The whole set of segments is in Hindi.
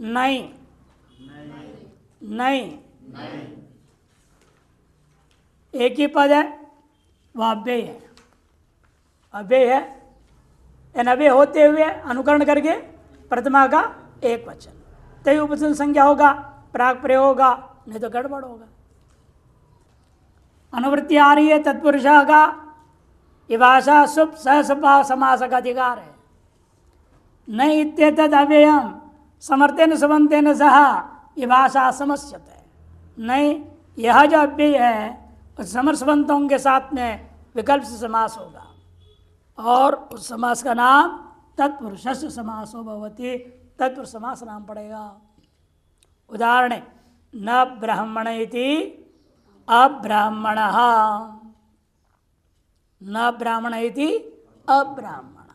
नहीं, नहीं, एक ही पद है, वह अव्यय है, अव्यय है। अव्यय होते हुए अनुकरण करके प्रथमा का एक वचन, तय उपसर्ग संज्ञा होगा, प्राक प्रयोग होगा, नहीं तो गड़बड़ होगा। अनुवृत्ति आ रही है तत्पुरुष का, ये भाषा शुभ सहसभा समास का अधिकार है। नहीं इत्येतद् अव्ययम समर्थेन समन्तेन सह ये भाषा समस्यते है। नहीं, यह जो अव्यय है समर्थवंतों के साथ में विकल्प से समास होगा, और उस समास का नाम तत्पुरुषस्य समासो भवति, तत्पुरुष समास नाम पड़ेगा। उदाहरण न ब्राह्मण इति अब्राह्मणः, न ब्राह्मण इति अब्राह्मण,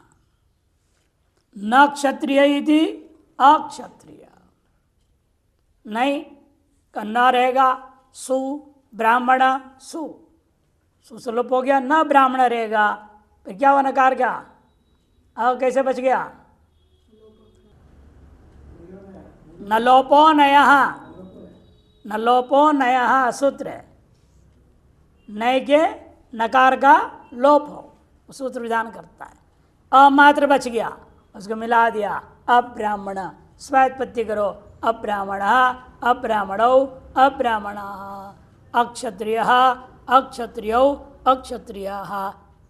न क्षत्रिय इति अक्षत्रिय। नहीं, कन्ना रहेगा सु ब्राह्मण सु, सुलोप हो गया, न ब्राह्मण रहेगा, फिर क्या हुआ नकार क्या, अब कैसे बच गया, न लोपो नयः, न लोपो नयः सूत्र है, नय के नकार का लोप हो सूत्र विधान करता है। अमात्र बच गया, उसको मिला दिया, अब्राह्मण, स्वात्पत्ति करो, अब्राह्मण अब्राह्मणौ अब्राह्मण, अक्षत्रिय अक्षत्रियौ अक्षत्रिय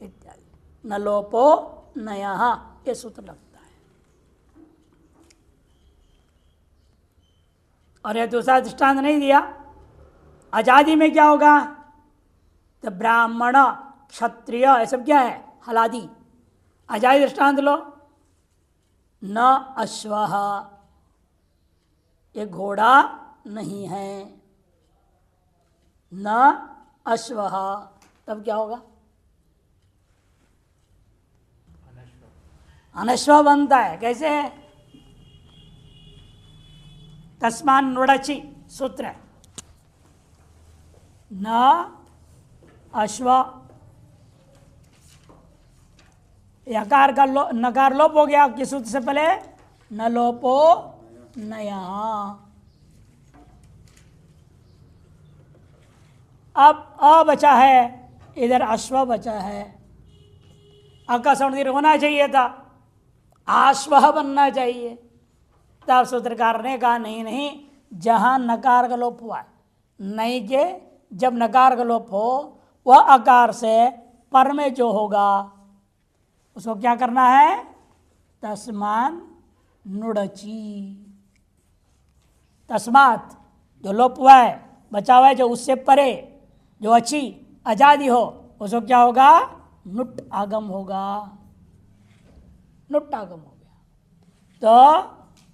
इत्यादि। न लोपो नयः, ये सूत्र लगता है। और यह दूसरा दृष्टांत नहीं दिया। आजादी में क्या होगा, तो ब्राह्मण क्षत्रिय ऐसा क्या है, हलादी। आजादी दृष्टांत लो, न अश्वः, ये घोड़ा नहीं है, न अश्वः, तब क्या होगा, अनश्व बनता है। कैसे है, तस्मान् नुडचि सूत्र है, न अश्व, यकार का नकार लोप हो गया, किस सूत्र से पहले, न लोपो नया। अब अ बचा है, इधर अश्व बचा है, अ का सौंदर्य होना चाहिए था, आश्वह बनना चाहिए। तब सूत्रकार ने कहा नहीं नहीं, जहां नकार का लोप हुआ है, नहीं के जब नकार का लोप हो वह आकार से पर में जो होगा उसको क्या करना है, तस्मान नुडची। तस्मात जो लोप हुआ है, बचा हुआ है, जो उससे परे, जो अच्छी आजादी हो, उसको क्या होगा, नुट आगम होगा, नुट आगम हो गया। तो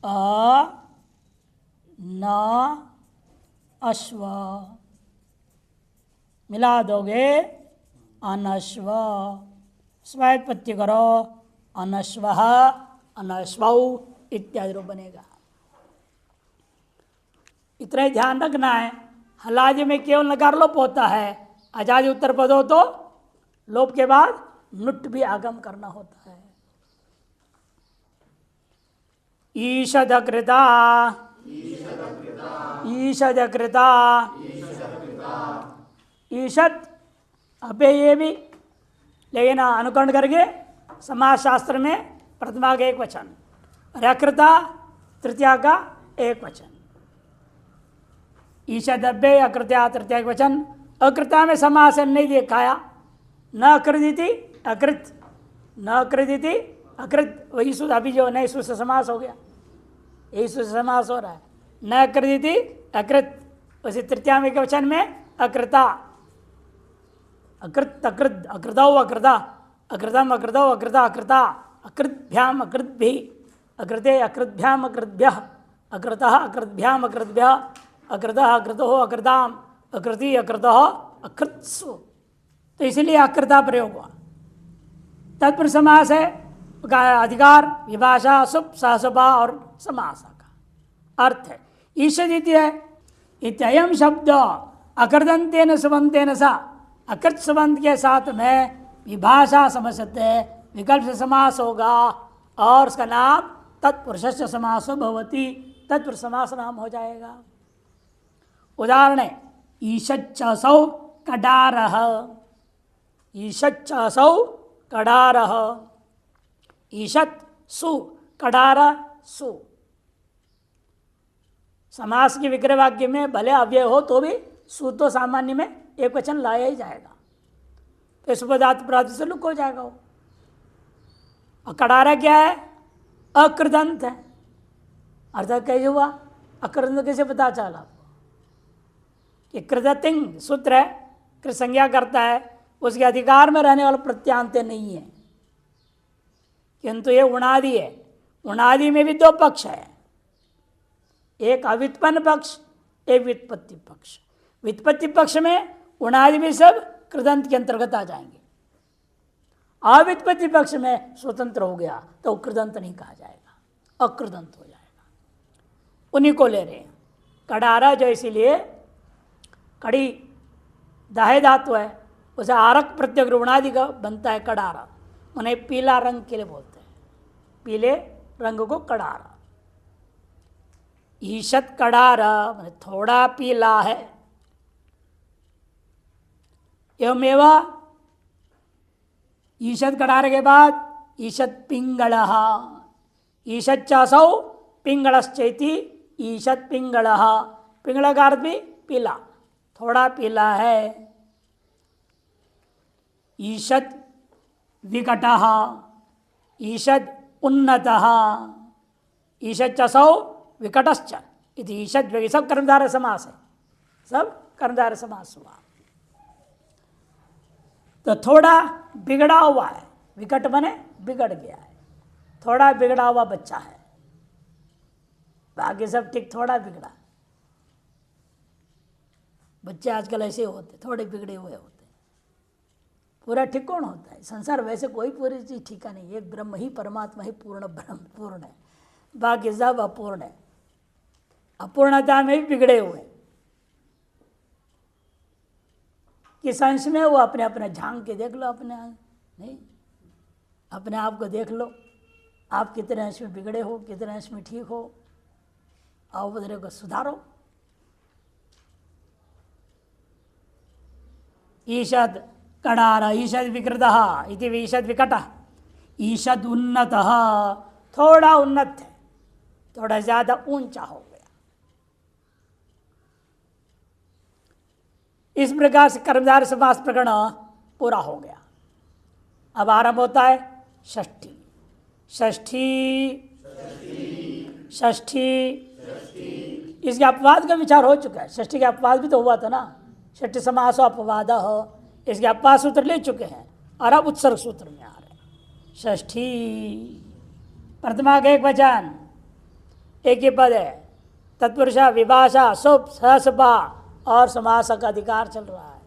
अ न अश्व मिला दोगे, अनश्व, स्वात्पत्ति करो, अनश्वः अनश्वौ इत्यादि रूप बनेगा। इतना ही ध्यान रखना है, हलादी में केवल नकार लोप होता है, आजादी उत्तर पद हो तो लोप के बाद नुट भी आगम करना होता है। ईषदकृता, ईषदकृता, ईषद अव्यय ये भी, लेकिन अनुकरण करके समाज शास्त्र में प्रथमा का एक वचन, और अकृता तृतीया का एक वचन। ईषद अव्यय, अकृत्या तृतीया एक वचन। अकृता में समास नहीं दिखाया, न अकृदिति अकृत, न अकृदिति अकृत, वही सूत्र अभी जो नए सूत्र से समास हो गया, यही सूत्र से समास हो रहा है, न अकृदिति अकृत। वैसे तृतीया में के वचन में अकृता, अकृत अकृत, अकृतौ अकृता, अकृतम अकृतौ अकृता अकृता, अकृतभ्याम अकृतभिः, अकृते अकृतभ्याम अकृतभ्यः, अकृतः अकृतभ्याम अकृतभ्यः, अकृतः अकृतोः अकृताम्, अकृति अकृतः अकृत्सु। तो इसलिए अकृता प्रयोग हुआ। तत्पुरुष समास है का अधिकार विभाषा सुप सहसभा और समास का अर्थ है। ईषदिति है, इत्ययम शब्द अकृतंतेन सुबंतेन सा, अकृत सुबंत के साथ में विभाषा समझते विकल्प से समास होगा, और उसका नाम तत्पुरुषस्य समासो भवति, तत्पुरुष समास नाम हो जाएगा। उदाहरण है ईशच्चसौ कडारः, ईशच्चसौ कडारः, ईशत् सु कडारा सु। समास के विग्रह वाक्य में भले अव्यय हो तो भी सु तो सामान्य में एक वचन लाया ही जाएगा, तो सुपदार्थ प्राति से लुक हो जाएगा वो। और कडारा क्या है? अकृदंत है। अर्थात कैसे हुआ? अकृदंत कैसे पता चला आपको? कि कृदतिंग सूत्र है, कृत संज्ञा करता है, उसके अधिकार में रहने वाला प्रत्यांत नहीं है, किंतु ये उणादि है। उणादि में भी दो पक्ष है, एक अव्युत्पन्न पक्ष, एक व्युत्पत्ति पक्ष। व्युत्पत्ति पक्ष में उणादि भी सब कृदंत के अंतर्गत आ जाएंगे। अव्युत्पत्ति पक्ष में स्वतंत्र हो गया तो कृदंत नहीं कहा जाएगा, अकृदंत हो जाएगा। उन्हीं को ले रहे हैं। कडारा जो इसीलिए कड़ी दाहे धातु है, उसे आरक प्रत्यय उणादि का बनता है कडारा। उन्हें पीला रंग के लिए बोलते हैं, पीले रंग को कडारा। ईशत कडारा मैंने थोड़ा पीला है। एवमेवा ईशत कडारे के बाद ईशत पिंगलः, ईशत चासौ पिंगलश्चैति ईशत पिंगलः। पिंगल का अर्थ भी पीला, थोड़ा पीला है। ईशत विकटः, ईशत उन्नतः, ईशत चासौ विकटश्च इति ईशत। सब कर्मधारय समास है, सब कर्मधारय समास हुआ। तो थोड़ा बिगड़ा हुआ है, विकट बने बिगड़ गया है, थोड़ा बिगड़ा हुआ बच्चा है, बाकी सब ठीक, थोड़ा बिगड़ा। बच्चे आजकल ऐसे होते, थोड़े बिगड़े हुए होते। पूरा ठीक कौन होता है? संसार वैसे कोई पूरी चीज ठीका नहीं, एक ब्रह्म ही परमात्मा ही पूर्ण ब्रह्म पूर्ण है, बाकी सब अपूर्ण है। अपूर्णता में भी बिगड़े हुए किस अंश में? वो अपने अपने झांक के देख लो, अपने नहीं, अपने आप को देख लो, आप कितने अंश में बिगड़े हो, कितने अंश में ठीक हो, आओ बदले को सुधारो। ईशद कडार, ईशद विकृतः इति ईशद विकटः, ईशद उन्नतः थोड़ा उन्नत है, थोड़ा ज्यादा ऊंचा हो गया। इस प्रकार से कर्मधारय समास प्रकरण पूरा हो गया। अब आरंभ होता है षष्ठी। षष्ठी षष्ठी इसके अपवाद का विचार हो चुका है। षष्ठी के अपवाद भी तो हुआ था ना, षष्ठी समासो अपवाद, इसके अपवाद सूत्र ले चुके हैं और अब उत्सर्ग सूत्र में आ रहे हैं। षष्ठी प्रथमा का एक वचन, एक ही पद है, तत्पुरुषा विभाषा सुप सहसपा और समास का अधिकार चल रहा है।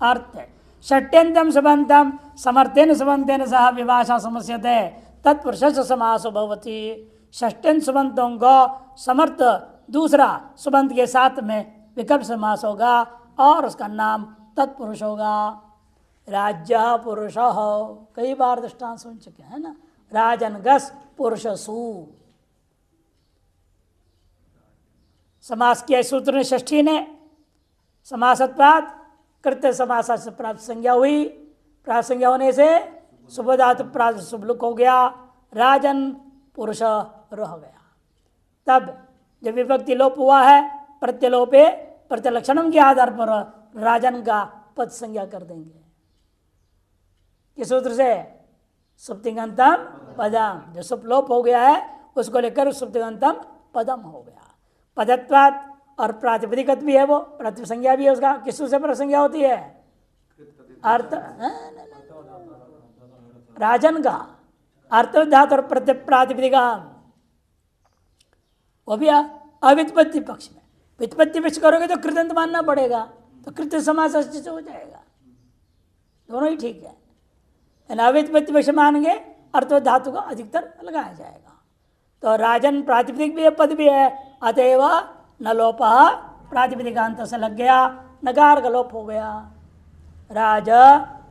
अर्थ है षट्यंतम सबंतम समर्थेन सबंतेन सह विभाषा समस्यते तत्पुरुष समास भवति। षष्ट्यंत सुबंतों को समर्थ दूसरा सुबंत के साथ में विकल्प समास होगा और उसका नाम तत्पुरुष होगा। राज्य पुरुष हो, कई बार दृष्टांत सुन चुके हैं ना, राजनगस पुरुषसु। समास किया सूत्र ने, षष्ठी ने समासत्वाद कृत्य समास से प्राप्त संज्ञा हुई, प्राप्त संज्ञा होने से सुबधातु प्राप्त सुबलुक हो गया, राजन पुरुष रह गया। तब जब विभक्ति लोप हुआ है, प्रत्यलोपे प्रत्यलक्षणम के आधार पर राजन का पद संज्ञा कर देंगे। किस सूत्र से? सुप्तिगंतम पदम। जो सुपलोप हो गया है उसको लेकर सुप्तिगंतम पदम हो गया। पदत्वात् और प्रातिपदिकत भी है, वो प्रातिपदिक संज्ञा भी है उसका। किस सूत्र से प्रसंज्ञा होती है? अर्थ राजन का अर्थ धातु और प्रातिपदिकम, वो भी अव्युत्पत्ति पक्ष में। व्युत्पत्ति पक्ष करोगे तो कृदंत मानना पड़ेगा, तो कृत्य समास से हो जाएगा, दोनों ही ठीक है। अव्युत्पत्ति पक्ष मानेंगे अर्थ धातु का अधिकतर लगाया जाएगा। तो राजन प्रातिपदिक भी है, पद भी है, अतएव न लोप प्रातिपदिकांत से लग गया, नकार का लोप हो गया। राज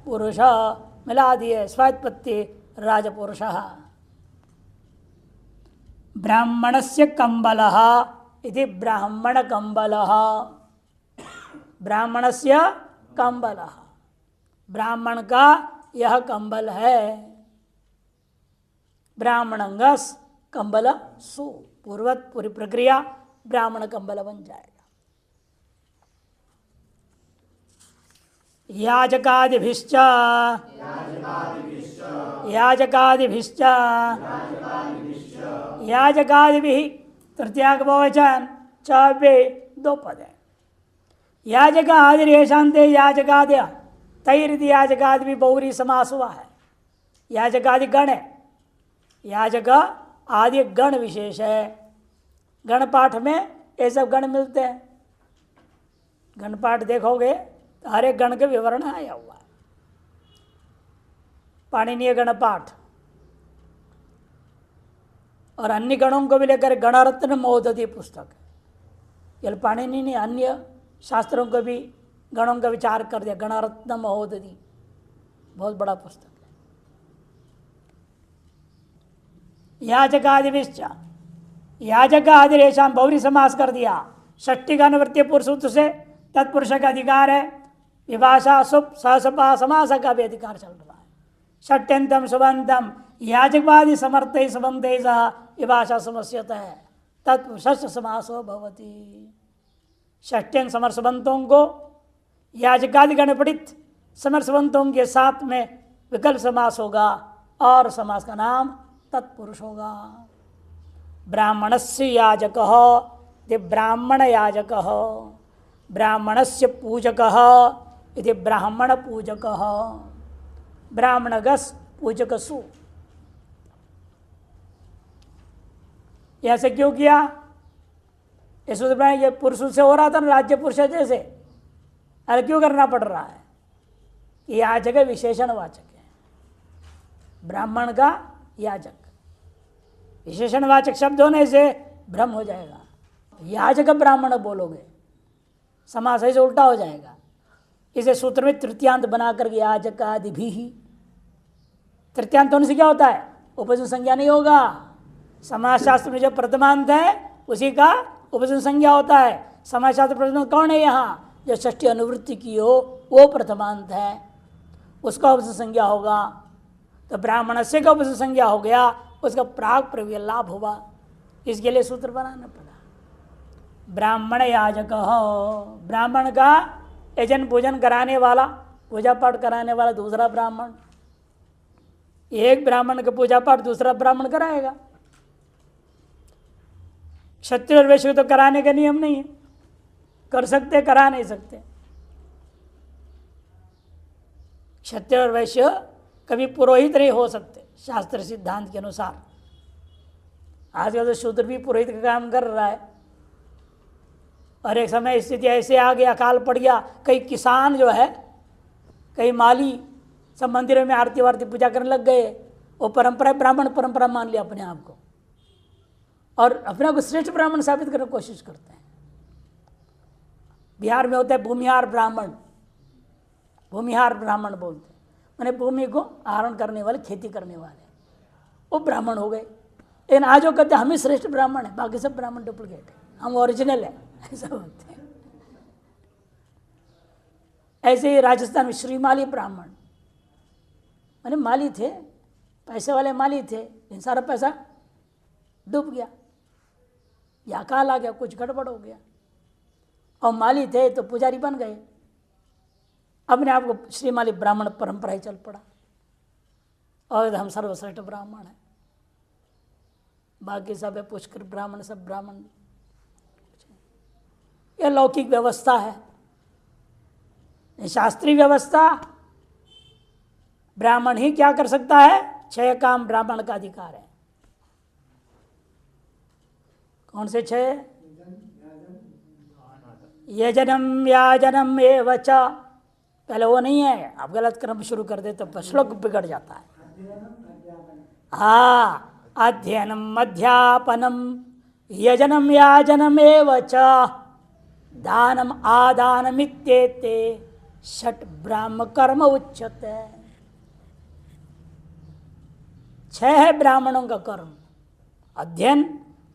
पुरुष मिला दिए, स्वात्पत्ति राजपुरुष। ब्राह्मणस्य कंबलः इति ब्राह्मण कंबलः। ब्राह्मणस्य कंबलः, ब्राह्मण का यह कंबल है। ब्राह्मणंगस कंबल सु, पूर्वत पूरी प्रक्रिया ब्राह्मण कंबल बन जाएगा। याजकादिभिश्च याजकादिभिश्च याजकादिभिः तृतीया का बहुवचन च दो पद है। याजक आदिरेशांते याजकादय तैरिति याजकादि भी बहुरी समास हुआ है। याजकादि गण है, याजक आदि गण विशेष है। गण पाठ में ये सब गण मिलते हैं। गण पाठ देखोगे तो हर एक गण के विवरण आया हुआ है। पाणिनीय गण पाठ और अन्य गणों को भी लेकर गणरत्न महोदधि पुस्तक है। पाणिनि ने अन्य शास्त्रों को भी गणों का विचार कर दिया। गणरत्न महोदधि बहुत बड़ा पुस्तक है। याजकादिविश्च याजक आदिरेशाम बहुरी समास कर दिया। षष्ठी का अनुवृत्तीय पुरुष सूत्र से तत्पुरुष का अधिकार है। विभाषा सुप सहसपा समास का भी अधिकार चल रहा है। षट्यंतम सुबंतम याजकवादी समर्थ सुबंध सह विभाषा समस्यत है तत्षष्ठ समासो भवति। षष्ट्यंग समर सुबंतों को याजकादि गणपठित समर सुबंतों के साथ में विकल्प समास होगा और समास का नाम तत्पुरुष होगा। ब्राह्मणस्य याजकः इति ब्राह्मण याजकः, ब्राह्मणस्य पूजकः इति ब्राह्मण पूजकः, ब्राह्मणगस पूजकसु। ऐसे क्यों किया? इस ये पुरुष से हो रहा था ना, राज्य पुरुष जैसे। अरे क्यों करना पड़ रहा है? याजक विशेषणवाचक है। ब्राह्मण का याजक विशेषणवाचक शब्द होने से भ्रम हो जाएगा। याजक ब्राह्मण बोलोगे, समास ऐसे उल्टा हो जाएगा। इसे सूत्र में तृतीयांत बनाकर याजक आदि भी ही, तृतीयांत होने से क्या होता है? उपसर्ग संज्ञा नहीं होगा। समाज शास्त्र में जो प्रथमांत है उसी का उपसर्ग संज्ञा होता है। समाज शास्त्र प्रथम कौन है? यहाँ जो षष्ठी अनुवृत्ति की हो वो प्रथमांत है, उसका उपसर्ग संज्ञा होगा। तो ब्राह्मण से का उपसर्ग संज्ञा हो गया, उसका प्राग प्रव्य लाभ हुआ। इसके लिए सूत्र बनाना पड़ा। ब्राह्मण याजक हो, ब्राह्मण का यजन पूजन कराने वाला, पूजा पाठ कराने वाला दूसरा ब्राह्मण। एक ब्राह्मण का पूजा पाठ दूसरा ब्राह्मण कराएगा। क्षत्रिय और वैश्य तो कराने का नियम नहीं है। कर सकते, करा नहीं सकते। क्षत्रिय और वैश्य कभी पुरोहित नहीं हो सकते शास्त्र सिद्धांत के अनुसार। आजकल तो शूद्र भी पुरोहित का काम कर रहा है। और एक समय स्थिति ऐसे आ गया, अकाल पड़ गया, कई किसान जो है, कई माली सब मंदिरों में आरती वारती पूजा करने लग गए। वो परंपरा ब्राह्मण परंपरा मान लिया अपने आप को और अपने को श्रेष्ठ ब्राह्मण साबित करने की कोशिश करते हैं। बिहार में होता है भूमिहार ब्राह्मण, भूमिहार ब्राह्मण बोलते हैं, मैंने भूमि को आहरण करने वाले, खेती करने वाले, वो ब्राह्मण हो गए। लेकिन आज वो कहते हैं हम ही श्रेष्ठ ब्राह्मण है, बाकी सब ब्राह्मण डुप्लीकेट है, हम ओरिजिनल है, ऐसा बोलते हैं। ऐसे ही राजस्थान में श्रीमाली ब्राह्मण, मैंने माली थे, पैसे वाले माली थे, इन सारा पैसा डूब गया या अकाल आ गया, कुछ गड़बड़ हो गया और माली थे तो पुजारी बन गए। अपने आप को श्रीमाली ब्राह्मण परंपरा ही चल पड़ा और हम सर्वश्रेष्ठ ब्राह्मण हैं, बाकी सब है पुष्कर ब्राह्मण, सब ब्राह्मण। यह लौकिक व्यवस्था है। शास्त्रीय व्यवस्था ब्राह्मण ही क्या कर सकता है? 6 काम ब्राह्मण का अधिकार है। कौन से 6? यजनम याजनम एवच। पहले वो नहीं है, आप गलत क्रम शुरू कर दे तो श्लोक बिगड़ जाता है। हाँ, अध्ययनम अध्यापनम यजनम याजनम एवच दानम आदानमित्येते षट ब्राह्म कर्म उच्यते। 6 है ब्राह्मणों का कर्म: अध्ययन,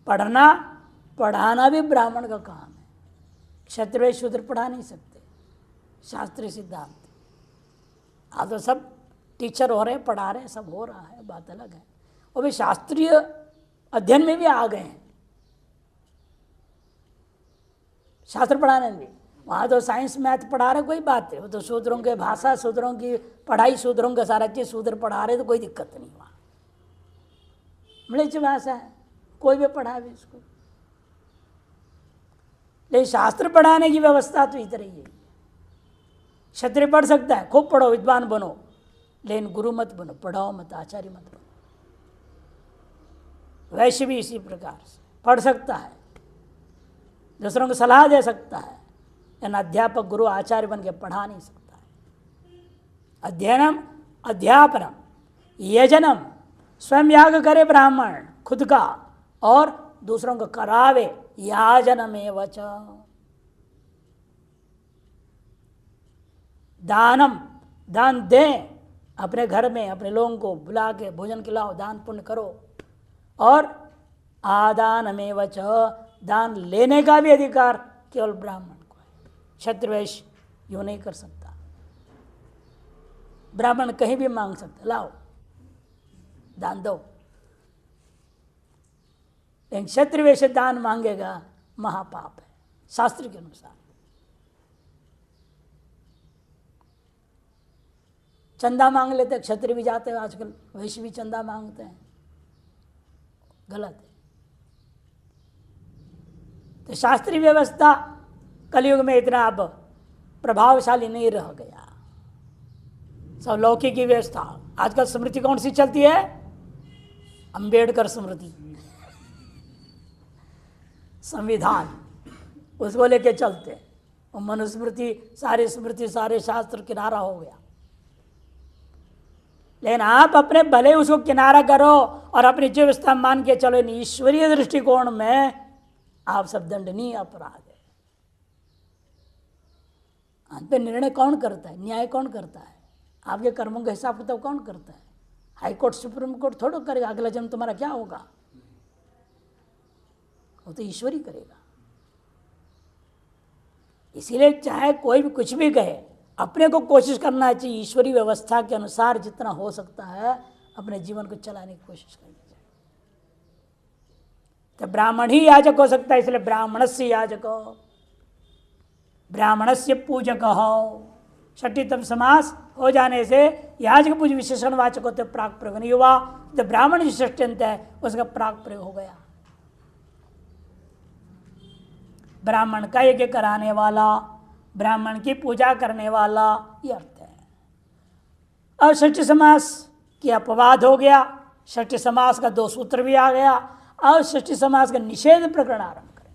पढ़ना पढ़ाना भी ब्राह्मण का काम है। क्षत्रिय शूद्र पढ़ा नहीं सकते, शास्त्रीय सिद्धांत। आज तो सब टीचर हो रहे, पढ़ा रहे, सब हो रहा है, बात अलग है। वो भी शास्त्रीय अध्ययन में भी आ गए हैं, शास्त्र पढ़ाने में भी। वहाँ तो साइंस मैथ पढ़ा रहे, कोई बात है। वो तो शूद्रों के भाषा, शूद्रों की पढ़ाई, शूद्रों का सारा चीज़ शूद्र पढ़ा रहे, तो कोई दिक्कत नहीं। वहाँ म्लेच्छ भाषा है, कोई भी पढ़ा भी इसको। लेकिन शास्त्र पढ़ाने की व्यवस्था तो इधर ही है। क्षत्रिय पढ़ सकता है, खूब पढ़ो, विद्वान बनो, लेकिन गुरु मत बनो, पढ़ाओ मत, आचार्य मत बनो। वैश्य भी इसी प्रकार से पढ़ सकता है, दूसरों को सलाह दे सकता है, लेकिन अध्यापक गुरु आचार्य बन के पढ़ा नहीं सकता है। अध्ययनम अध्यापनम यजनम, स्वयं याग करे ब्राह्मण खुद का और दूसरों को करावे, याजनमेव च। दानम, दान दें, अपने घर में अपने लोगों को बुला के भोजन खिलाओ, दान पुण्य करो। और आदानमेव च, दान लेने का भी अधिकार केवल ब्राह्मण को है, क्षत्रिय वैश्य यूँ नहीं कर सकता। ब्राह्मण कहीं भी मांग सकता, लाओ दान दो, लेकिन क्षत्रिय वैश्य दान मांगेगा महापाप है शास्त्र के अनुसार। चंदा मांग लेते, क्षत्रिय भी जाते हैं आजकल, वैश्य भी चंदा मांगते हैं, गलत है। तो शास्त्रीय व्यवस्था कलयुग में इतना अब प्रभावशाली नहीं रह गया, सब लौकिक की व्यवस्था। आजकल स्मृति कौन सी चलती है? अंबेडकर स्मृति, संविधान, उसको लेके चलते। और मनुस्मृति, सारी स्मृति, सारे शास्त्र किनारा हो गया। लेकिन आप अपने भले उसको किनारा करो और अपनी व्यवस्था मान के चलो, ईश्वरीय दृष्टिकोण में आप सब दंडनीय अपराध है। अंत पे निर्णय कौन करता है? न्याय कौन करता है? आपके कर्मों का हिसाब किताब कौन करता है? हाई कोर्ट, सुप्रीम कोर्ट थोड़ा करेगा अगला जन्म तुम्हारा क्या होगा, वो तो ईश्वर ही करेगा। इसीलिए चाहे कोई भी कुछ भी कहे, अपने को कोशिश करना चाहिए ईश्वरीय व्यवस्था के अनुसार जितना हो सकता है अपने जीवन को चलाने की कोशिश करनी चाहिए। तो ब्राह्मण ही याजक हो सकता है, इसलिए ब्राह्मणस्य याजक, ब्राह्मणस्य पूजक हो। षष्ठीतम समास हो जाने से याजक पूज विशेषण वाचक होते, प्राक प्रयोग नहीं हुआ। तो ब्राह्मण जो षष्ठ्यंत है उसका प्राक प्रयोग हो गया। ब्राह्मण का यज्ञ कराने वाला, ब्राह्मण की पूजा करने वाला, ये अर्थ है। अब षष्ठी समास की अपवाद हो गया, षष्ठी समास का 2 सूत्र भी आ गया। अब षष्ठी समास का निषेध प्रकरण आरंभ करें।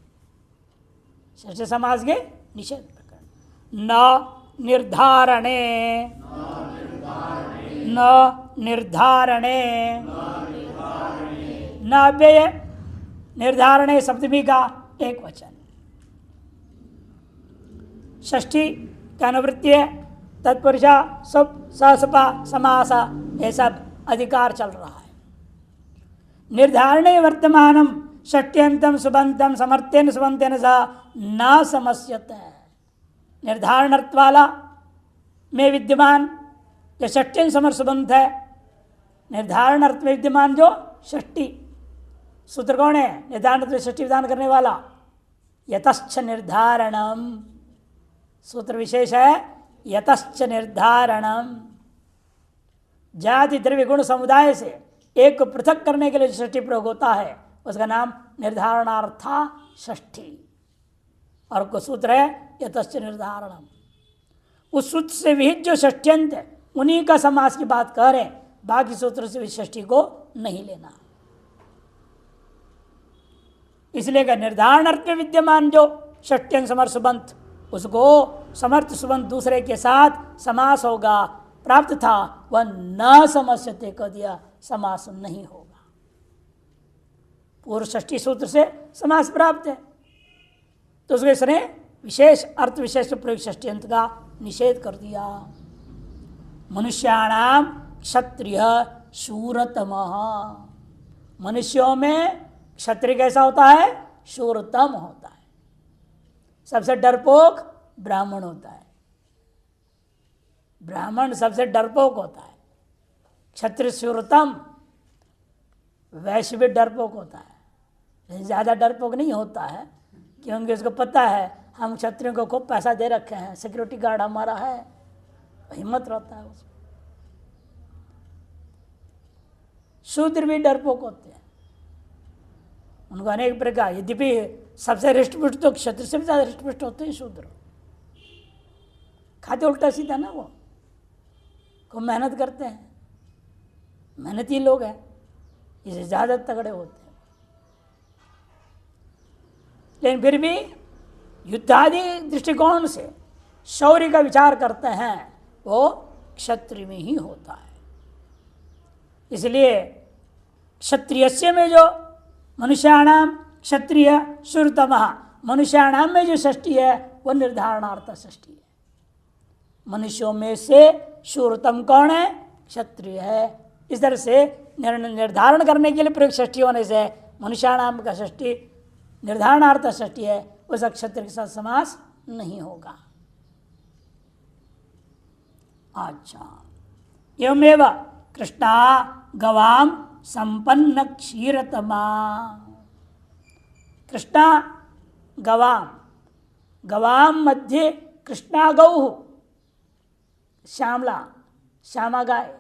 षष्ठी समास के निषेध प्रकरण। न निर्धारणे, न निर्धारणे, न अव्यय, निर्धारणे सप्तमी का एक वचन। षष्ठी का अनुवृत्ति है, तत्पुरुषा सुप ससपा समासा, ये सब अधिकार चल रहा है। निर्धारणे वर्तमानम षष्ट्यंतम सुबंतम समर्थ्यन सुबंतेन सा न समस्यते। निर्धारणर्थ वाला में विद्यमान जो षष्ट्यन समर सुबंत है, निर्धारण अर्थ में विद्यमान जो षष्ठी सूत्र कौन है? निर्धारण अर्थ में षष्ठी विधान करने वाला यतश्च निर्धारणम, सूत्र विशेष है यतश्च निर्धारणम। जाति द्रव्य गुण समुदाय से एक को पृथक करने के लिए षष्ठी प्रयोग होता है, उसका नाम निर्धारणार्था षष्ठी। और को सूत्र है यतश्च निर्धारणम। उस सूत्र से विहित जो षष्ठ्यंत है उन्हीं का समास की बात कह रहे, बाकी सूत्र से भी षष्ठी को नहीं लेना। इसलिए का निर्धारण अर्थ में विद्यमान जो षष्ट्यंत समर्थ सुबंत, उसको समर्थ सुबंत दूसरे के साथ समास होगा, प्राप्त था, वह न समस्यते कह दिया, समास नहीं होगा। पूर्व षष्ठी सूत्र से समास प्राप्त है, तो उसके इसने विशेष अर्थ विशेष प्रयोग षष्ट्यंत का निषेध कर दिया। मनुष्याणाम क्षत्रिय शूरतमः, मनुष्यों में क्षत्रिय कैसा होता है? शूरतम होता है। सबसे डरपोक ब्राह्मण होता है। ब्राह्मण सबसे डरपोक होता है। क्षत्रिय शूरतम, वैश्य भी डरपोक होता है, लेकिन ज़्यादा डरपोक नहीं होता है, क्योंकि उसको पता है हम क्षत्रियों को खूब पैसा दे रखे हैं, सिक्योरिटी गार्ड हमारा है, हिम्मत रहता है उसको। शूद्र भी डरपोक होते हैं, उनको अनेक प्रकार, यद्यपि सबसे हृष्टपुष्ट तो क्षत्रिय से भी ज़्यादा हृष्टपुष्ट होते हैं शूद्र। खाते उल्टा सीधा ना, वो खूब मेहनत करते हैं, मेहनती लोग हैं, इसे ज़्यादा तगड़े होते हैं। लेकिन फिर भी युद्धादि दृष्टिकोण से शौर्य का विचार करते हैं, वो क्षत्रिय में ही होता है। इसलिए क्षत्रियस्य में जो मनुष्याणाम क्षत्रिय शूरतमः, मनुष्याणाम में जो षष्ठी है वो निर्धारणार्थ षष्ठी है। मनुष्यों में से शूरतम कौन है? क्षत्रिय है। इस तरह से निर्धारण करने के लिए प्रयोग षष्ठी होने से मनुष्याणाम का षष्ठी निर्धारणार्थ षष्ठी है, उस क्षत्रिय के साथ समास नहीं होगा। अच्छा, एवमेव कृष्णा गवाम संपन्न क्षीरतमा। कृष्णा गवाम, गवाम मध्ये कृष्णा गौ, श्यामला श्यामा गाय,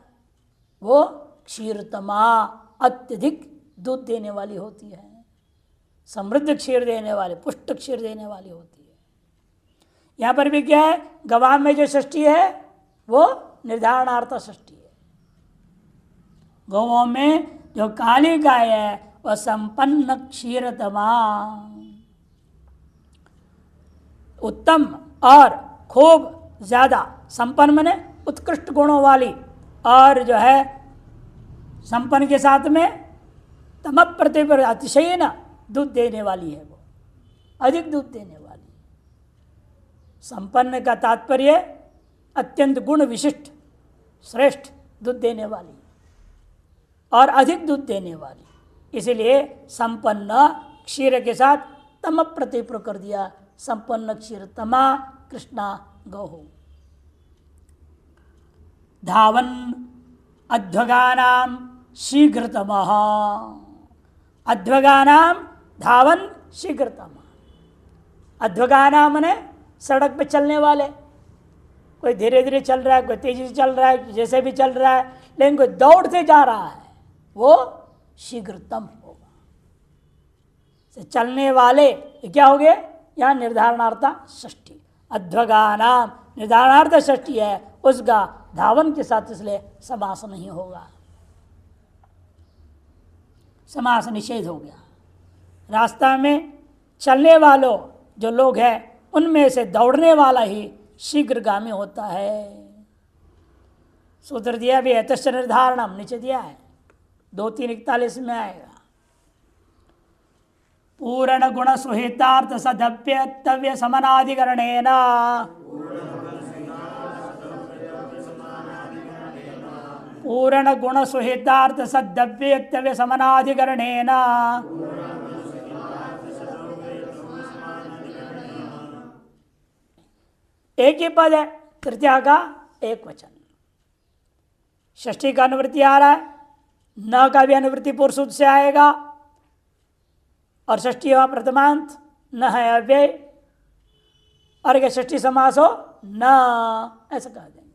वो क्षीरतमा अत्यधिक दूध देने वाली होती है, समृद्ध क्षीर देने वाले, पुष्ट क्षीर देने वाली होती है। यहाँ पर भी क्या है? गवाम में जो षष्ठी है वो निर्धारणार्थ षष्ठी है। गौओं में जो काली गाय है वह संपन्न क्षीरतमा, उत्तम और खूब ज्यादा, संपन्न माने उत्कृष्ट गुणों वाली, और जो है संपन्न के साथ में तम प्रति पर अतिशय न दूध देने वाली है, वो अधिक दूध देने वाली। संपन्न का तात्पर्य अत्यंत गुण विशिष्ट, श्रेष्ठ दूध देने वाली और अधिक दूध देने वाली, इसलिए संपन्न क्षीर के साथ तम प्रतिप्र कर दिया, संपन्न क्षीर तमा कृष्णा गौ। धावन अध्वगानाम शीघ्रतम, अध्वगानाम धावन शीघ्रतम। अध्वगानाम ने सड़क पे चलने वाले, कोई धीरे धीरे चल रहा है, कोई तेजी से चल रहा है, जैसे भी चल रहा है, लेकिन कोई दौड़ से जा रहा है, वो शीघ्रतम होगा। से चलने वाले क्या हो गए? यहाँ निर्धारणार्थ षष्ठी, अध्वगानाम निर्धारणार्थ षष्ठी है, उसका धावन के साथ इसलिए समास नहीं होगा, समास निषेध हो गया। रास्ता में चलने वालों जो लोग हैं उनमें से दौड़ने वाला ही शीघ्रगामी होता है। सूत्र दिया भी है, तस् निर्धारणम नीचे दिया है, 2-3-41 में आएगा। पूर्ण गुण सुहितार्थ सदप्यतव्य समनाधिकरणेन, पूर्ण गुण सुहितार्थ सदप्यतव्य समनाधिकरणेन, एक ही पद है, तृतीया का एक वचन। षष्ठी का अनुवृत्ति आ रहा है, न का भी अनुवृत्ति पूर्व सूत्र से आएगा, और षष्ठी वहां प्रथमांत न है अव्यय, और क्या षष्ठी समास हो न, ऐसा कह देंगे।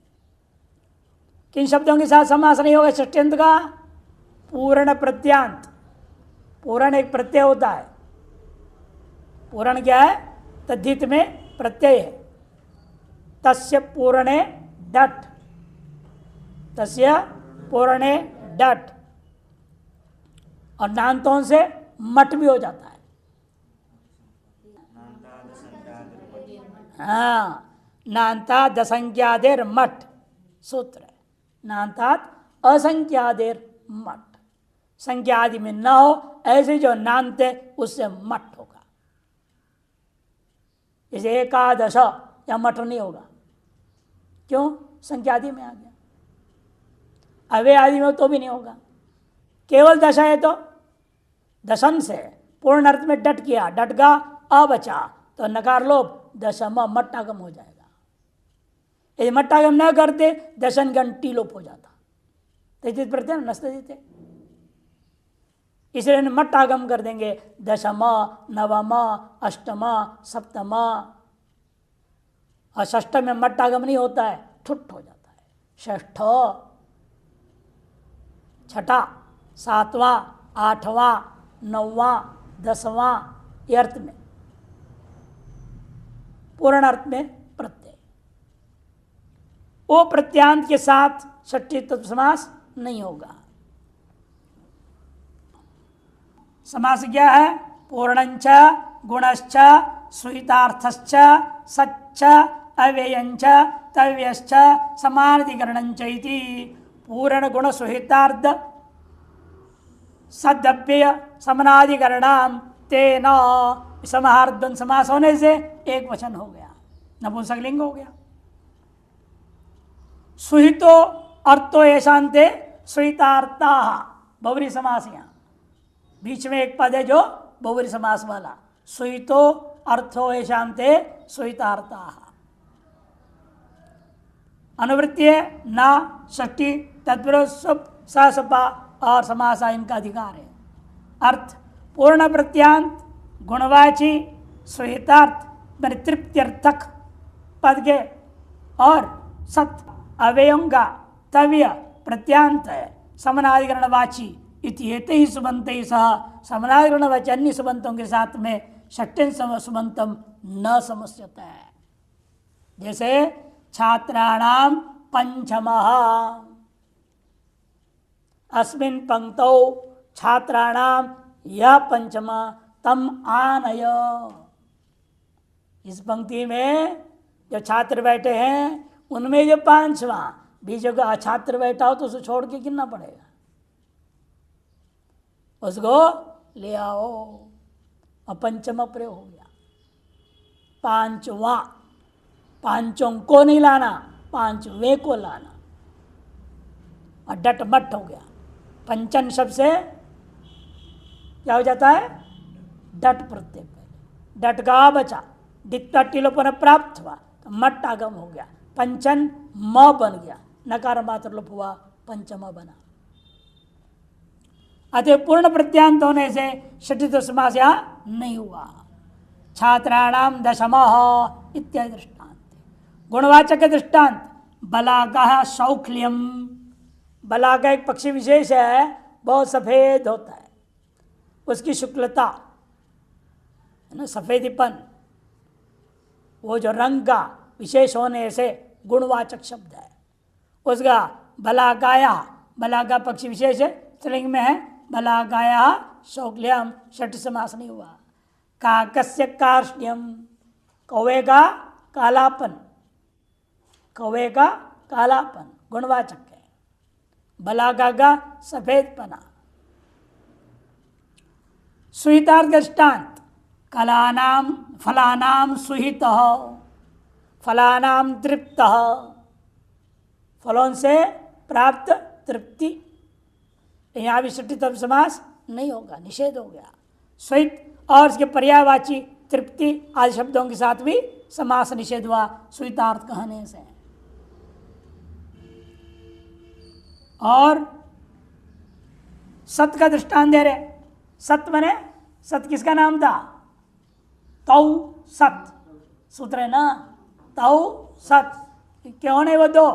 किन शब्दों के साथ समास नहीं होगा षष्ठ्यंत का? पूर्ण प्रत्यांत। पूर्ण एक प्रत्यय होता है, पूर्ण क्या है? तद्धित में प्रत्यय है, तस्य पूर्णे डट, तस्य पूर्णे डट, और नान्तों से मठ भी हो जाता है। हाँ, नान्ता दसंख्यादेर मठ सूत्र है, नान्तात असंख्यादेर मठ, संख्या आदि में न हो, ऐसे जो नान्त है उससे मठ होगा। इसे एकादश या मठ नहीं होगा, क्यों? संख्या आदि में आ गया। अव्यय आदि में तो भी नहीं होगा, केवल दशा है तो दशन से पूर्ण अर्थ में डट किया, डटगा अ बचा तो नकार लोप दशम मट्टागम हो जाएगा। यदि मट्टागम न करते दशन गण टी लोप हो जाता, तेजित प्रत्यय नस्त देते, इसलिए मट्टागम कर देंगे। दशम, नवम, अष्टम, सप्तम, और षष्ठ में मट्टागम नहीं होता है, ठुट हो जाता है। षष्ठ, छठा, सातवां, आठवां, नौवां, दसवां, ये अर्थ में, पूर्ण अर्थ में प्रत्यय। वो प्रत्यांत के साथ षष्ठी तत्व समास नहीं होगा। समास क्या है? पूर्णंच, गुणश्च, सुहितार्थश्च, सच्च, अव्ययंच, तव्यश्च, समानाधिकरणंच इति पूर्ण गुण सुहितार्थ सदव्यय समानाधिकरणाम तेन, समाहारद्वंद समास होने से एक वचन हो गया, नपुंसकलिंग हो गया। सुहितो अर्थो येषान्ते सुहितार्था, बहुव्रीहि समास, यहाँ बीच में एक पद है जो बहुव्रीहि समास वाला, सुहितो अर्थो येषान्ते सुहितार्था। अनुवृत्ति है ना, षष्ठी तत्पुरुष ससपा और समासा इनका अधिकार है। अर्थ पूर्ण प्रत्यांत, गुणवाची, सुहितार्थ मैंने तृप्त्यर्थक पद के और सत अवयवों का तव्य प्रत्यांत है, समनाधिकरणवाची इति ही सुबंत सह समनाधिकरणवाची अन्य सुबंतों के साथ में षष्ठे सुबंतम न समस्यता है। जैसे छात्राणाम पंचमः, अस्मिन् पंक्तौ छात्राणाम यह पंचम तम आनय, इस पंक्ति में जो छात्र बैठे हैं उनमें जो पांचवा, बीच का अछात्र बैठा हो तो उसे छोड़ के गिनना पड़ेगा, उसको ले आओ, और पंचम प्रयोग हो गया। पांचवा, पांचों को नहीं लाना, पांचवे को लाना, और डट मट हो गया। पंचन शब्द से क्या हो जाता है? डट प्रत्यय, पहले डट का बचा, दित्ता टिलोपन प्राप्त हुआ तो मट आगम हो गया, पंचन म बन गया, नकार मात्र लोप हुआ, पंचम बना। अतः पूर्ण प्रत्यांत होने से षष्ठी समास यहां नहीं हुआ। छात्राणाम दशमः इत्यादि दृष्टांत। गुणवाचक दृष्टांत बलाका सौख्यम, बला का एक पक्षी विशेष है, बहुत सफेद होता है, उसकी शुक्लता है ना, सफेदीपन, वो जो रंग का विशेष होने से गुणवाचक शब्द है। उसका बलाकाया, बला का पक्षी विशेष है, स्त्रीलिंग में है, बलाकाया शौक्ल्यम, षष्ठी समास नहीं हुआ। काकस्य कार्ष्ण्यम, कौवे का कालापन, कौवे का कालापन गुणवाचक है। बलाका का सफेदपना। सुहितार्थ दृष्टांत कलानाम फलानाम सुहितः, फलानाम तृप्तः, फलों से प्राप्त तृप्ति, यहाँ भी षष्ठी तत्व समास नहीं होगा, निषेध हो गया। स्वित और इसके पर्यायवाची तृप्ति आदि शब्दों के साथ भी समास निषेध हुआ स्वीतार्थ कहने से। और सत का दृष्टांत दे रहे, सत मने, सत किसका नाम था? तौ सत, सूत्र है ना, तौ सत, क्यों नहीं वो दो?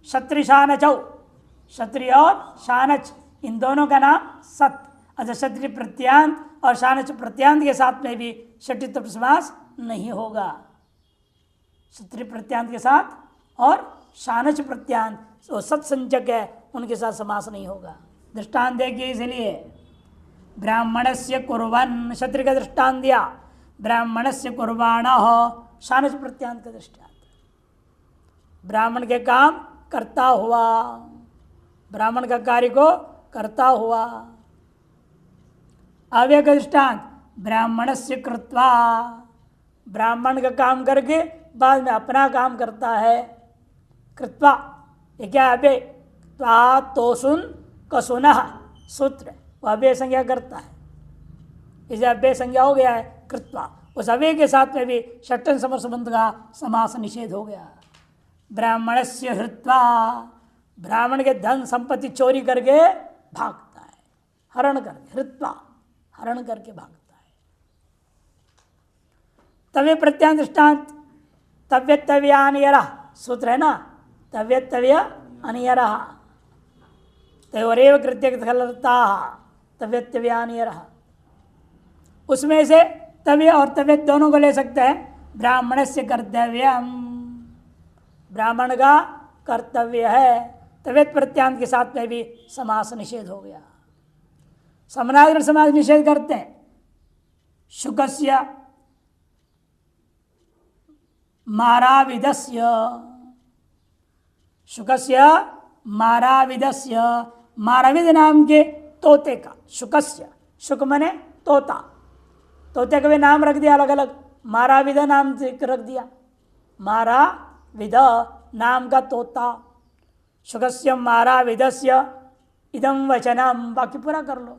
क्षत्रि शानचौ, क्षत्रिय और शानच, इन दोनों का नाम सत। अच्छा, क्षत्रिय प्रत्यांत और शानच प्रत्यांत के साथ में भी षष्ठी तत्व समास नहीं होगा। क्षत्रिय प्रत्यांत के साथ और शानच प्रत्यांत जो सत्संजक है उनके साथ समास नहीं होगा। दृष्टांत देखिए, इसलिए ब्राह्मणस्य कुर्वन्, क्षत्रिय का दृष्टांत दिया, ब्राह्मणस्य कुर्वाणः शानच प्रत्यांत का दृष्टांत, ब्राह्मण के काम करता हुआ, ब्राह्मण का कार्य को करता हुआ। अव्यय का दृष्टांत ब्राह्मणस्य कृत्वा, ब्राह्मण का काम करके बाद में अपना काम करता है। कृत्वा ये क्या? अव्यय। त्वा तो सुन कसुनः सूत्र, वह अव्यय संज्ञा करता है। इसे अव्यय संज्ञा हो गया है कृत्वा। उस अव्यय के साथ में भी षट्टन समर संबंध का समास निषेध हो गया। ब्राह्मणस्य हृत्वा, ब्राह्मण के धन संपत्ति चोरी करके भागता है, हरण करके, हृत्वा हरण करके भागता है। तव्य प्रत्यान दृष्टांत तव्यतव्य अनियरा सूत्र है ना, तव्यतव्य अनियरा तयोरेव कृत्य खलता तव्यतव्य अनियरा। उसमें से तव्य और तव्यत दोनों को ले सकते हैं। ब्राह्मणस्य कर्तव्यम, ब्राह्मण का कर्तव्य है। तव्यत प्रत्यांत के साथ में भी समास निषेध हो गया। समनाधिकरण समास निषेध करते हैं। शुकस्य माराविदस्य, शुकस्य माराविदस्य, माराविद नाम के तोते का, शुकस्य, शुक मने तोता, तोते का भी नाम रख दिया अलग अलग, माराविद नाम रख दिया, माराविद नाम का तोता। शुकस्य माराविदस्य इदम वचनम, बाकी पूरा कर लो।